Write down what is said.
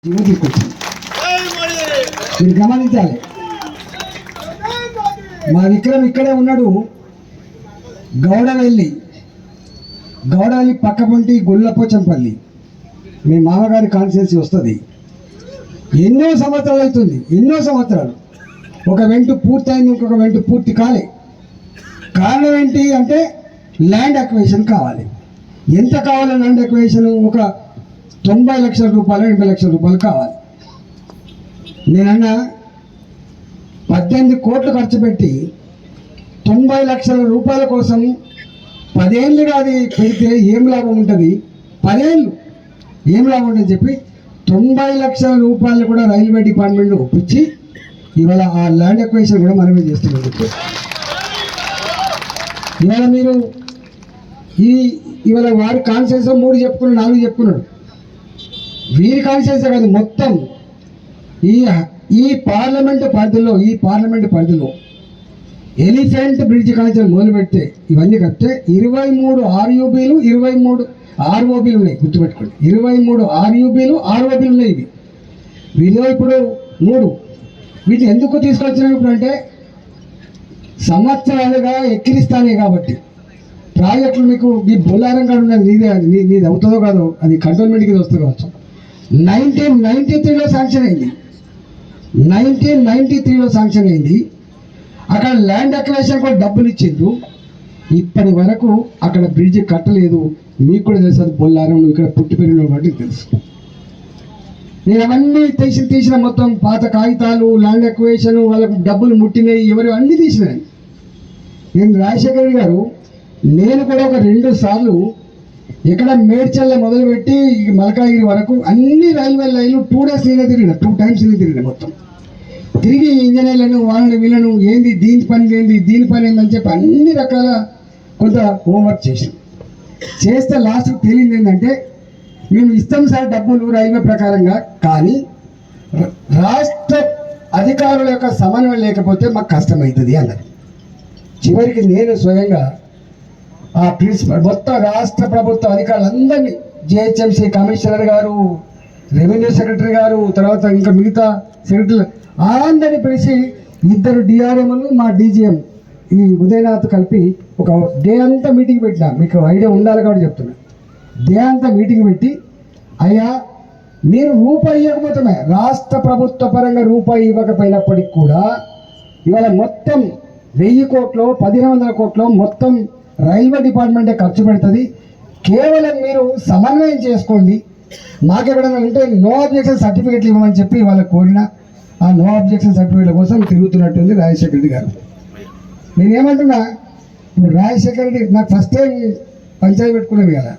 GO తీసుకొచ్చింది. మీరు గమనించాలి. మా విక్రమ్ ఇక్కడే ఉన్నాడు. గౌడవెల్లి పక్క పొంటి గొల్లపోచంపల్లి మీ మామగారి కాన్స్టిట్యున్సీ వస్తుంది. ఎన్నో సంవత్సరాలు అవుతుంది, ఎన్నో సంవత్సరాలు. ఒక వెంటు పూర్తయింది, ఇంకొక వెంటు పూర్తి కాలే. కారణం ఏంటి అంటే ల్యాండ్ అక్విజిషన్ కావాలి. ఎంత కావాలి ల్యాండ్ అక్విజిషన్? ఒక 90 లక్షల రూపాయలు, 80 లక్షల రూపాయలు కావాలి. నేనన్నా 18 కోట్లు ఖర్చు పెట్టి 90 లక్షల రూపాయల కోసం 10 ఏళ్ళుగా అది పెడితే ఏం లాభం ఉంటుంది? 10 ఏళ్ళు ఏం లాభం ఉంటుంది చెప్పి 90 లక్షల రూపాయలు కూడా రైల్వే డిపార్ట్మెంట్ ఒప్పించి ఇవాళ ఆ ల్యాండ్ అక్విజిషన్ కూడా మనమే చేస్తున్నాం. ఇవాళ మీరు ఇవాళ వారి కాన్సెన్స్ 3 చెప్పుకున్నాడు, 4 చెప్పుకున్నాడు. వీరి కాన్సెన్స్ కాదు, మొత్తం ఈ పార్లమెంటు పరిధిలో ఎలిఫెంట్ బ్రిడ్జ్ కాన్సెన్స్ మొదలు పెడితే ఇవన్నీ కడితే 23 ఆర్యూబీలు, 23 ఆర్ఓబీలు ఉన్నాయి. గుర్తుపెట్టుకోండి, 23 ఆర్యూబీలు, ఆర్ఓబీలు ఉన్నాయి. వీళ్ళు ఇప్పుడు 3. వీటిని ఎందుకు తీసుకొచ్చినాం ఇప్పుడు అంటే సంవత్సరాలుగా ఎక్కిరిస్తానే కాబట్టి ప్రాజెక్టులు మీకు ఈ బొల్లారం కాడ ఉన్నది నీది అవుతుందో కాదో అది కంటోన్మెంట్కి వస్తుంది కావచ్చు. 1993లో శాంక్షన్ అయింది. 1993లో శాంక్షన్ అయింది. అక్కడ ల్యాండ్ అక్విజిషన్ కూడా డబ్బులు ఇచ్చిండ్రు. ఇప్పటి వరకు అక్కడ బ్రిడ్జ్ కట్టలేదు. మీకు కూడా తెలుసు, అది బొల్లారం, నువ్వు ఇక్కడ పుట్టి పెరిగిన వాటికి తెలుసు. నేను అవన్నీ తీసిన మొత్తం పాత కాగితాలు, ల్యాండ్ అక్విజిషన్, వాళ్ళకు డబ్బులు ముట్టినాయి, ఎవరు అన్నీ తీసినాయి. నేను రాజశేఖర్ రెడ్డి గారు, నేను కూడా ఒక 2 సార్లు ఇక్కడ మేడ్చల్ల మొదలుపెట్టి మల్కాగిరి వరకు అన్ని రైల్వే లైన్లు 2 డేస్ నేనే తిరిగిన, 2 టైమ్స్ నేను తిరిగిన. మొత్తం తిరిగి ఇంజనీర్లను, వాళ్ళని వీళ్ళను ఏంది దీని పని ఏంది, దీని పని ఏందని చెప్పి అన్ని రకాల కొంత హోంవర్క్ చేస్తే లాస్ట్కి తెలియదు ఏంటంటే మేము ఇస్తాం సార్ డబ్బులు రైల్వే ప్రకారంగా, కానీ రాష్ట్ర అధికారుల యొక్క సమన్వయం లేకపోతే మాకు కష్టమవుతుంది అన్నది. చివరికి నేను స్వయంగా ఆ ప్రిన్సిపల్ మొత్తం రాష్ట్ర ప్రభుత్వ అధికారులందరినీ, జిహెచ్ఎంసీ కమిషనర్ గారు, రెవెన్యూ సెక్రటరీ గారు, తర్వాత ఇంకా మిగతా సెక్రటరీలు అందరినీ పిలిచి 2 డిఆర్ఎంలు, మా డీజీఎం ఈ ఉదయనాథ్ కలిపి ఒక డే అంతా మీటింగ్ పెట్టినా. మీకు ఐడియా ఉండాలి కాబట్టి చెప్తున్నా. డే అంతా మీటింగ్ పెట్టి, అయ్యా మీరు రూపాయి ఇవ్వకపోతే, రాష్ట్ర ప్రభుత్వ పరంగా రూపాయి ఇవ్వకపోయినప్పటికి కూడా ఇవాళ మొత్తం 1000 కోట్లు, 1500 కోట్లు మొత్తం రైల్వే డిపార్ట్మెంటే ఖర్చు పెడుతుంది. కేవలం మీరు సమన్వయం చేసుకోండి, మాకెక్కడైనా ఉంటే నో అబ్జెక్షన్ సర్టిఫికెట్లు ఇవ్వమని చెప్పి వాళ్ళకి కోరిన ఆ నో అబ్జెక్షన్ సర్టిఫికెట్ల కోసం తిరుగుతున్నట్టుంది రాజశేఖర రెడ్డి గారు. నేనేమంటున్నా, ఇప్పుడు రాజశేఖర రెడ్డి నాకు ఫస్ట్ టైం పంచాయతీ పెట్టుకున్నాను కదా,